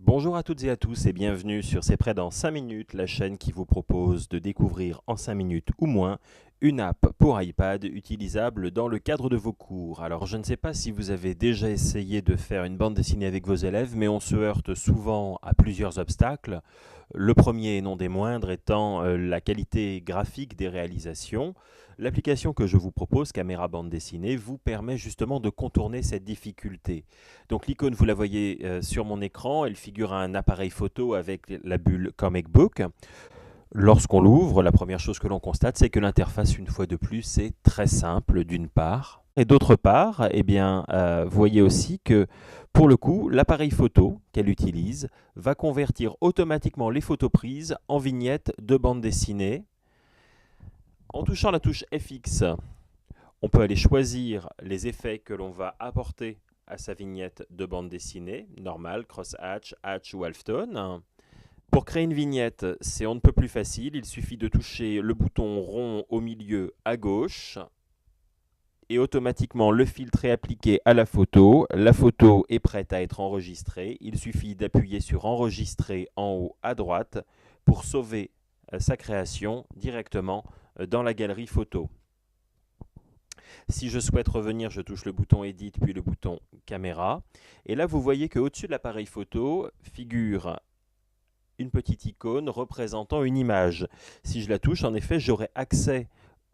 Bonjour à toutes et à tous et bienvenue sur C'est prêt dans 5 minutes, la chaîne qui vous propose de découvrir en 5 minutes ou moins une app pour iPad utilisable dans le cadre de vos cours. Alors je ne sais pas si vous avez déjà essayé de faire une bande dessinée avec vos élèves, mais on se heurte souvent à plusieurs obstacles. Le premier et non des moindres étant la qualité graphique des réalisations. L'application que je vous propose, Caméra Bande Dessinée, vous permet justement de contourner cette difficulté. Donc l'icône, vous la voyez sur mon écran, elle figure à un appareil photo avec la bulle Comic Book. Lorsqu'on l'ouvre, la première chose que l'on constate, c'est que l'interface, une fois de plus, est très simple d'une part. Et d'autre part, vous voyez aussi que, pour le coup, l'appareil photo qu'elle utilise va convertir automatiquement les photos prises en vignettes de bande dessinée. En touchant la touche FX, on peut aller choisir les effets que l'on va apporter à sa vignette de bande dessinée, normale, crosshatch, hatch ou halftone. Pour créer une vignette, c'est on ne peut plus facile, il suffit de toucher le bouton rond au milieu à gauche et automatiquement le filtre est appliqué à la photo. La photo est prête à être enregistrée, il suffit d'appuyer sur enregistrer en haut à droite pour sauver sa création directement dans la galerie photo. Si je souhaite revenir, je touche le bouton Edit puis le bouton Caméra. Et là, vous voyez qu'au-dessus de l'appareil photo figure une petite icône représentant une image. Si je la touche, en effet, j'aurai accès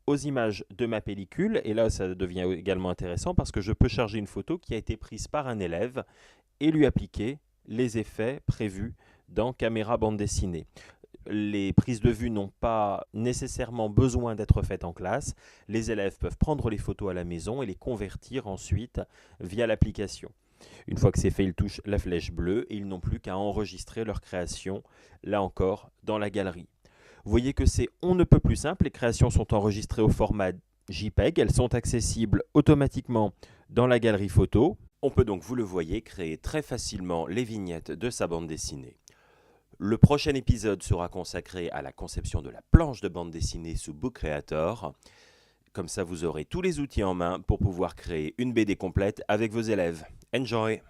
aux images de ma pellicule. Et là, ça devient également intéressant parce que je peux charger une photo qui a été prise par un élève et lui appliquer les effets prévus dans Caméra Bande Dessinée. Les prises de vue n'ont pas nécessairement besoin d'être faites en classe. Les élèves peuvent prendre les photos à la maison et les convertir ensuite via l'application. Une fois que c'est fait, ils touchent la flèche bleue et ils n'ont plus qu'à enregistrer leur création, là encore, dans la galerie. Vous voyez que c'est on ne peut plus simple. Les créations sont enregistrées au format JPEG. Elles sont accessibles automatiquement dans la galerie photo. On peut donc, vous le voyez, créer très facilement les vignettes de sa bande dessinée. Le prochain épisode sera consacré à la conception de la planche de bande dessinée sous Book Creator. Comme ça, vous aurez tous les outils en main pour pouvoir créer une BD complète avec vos élèves. Enjoy!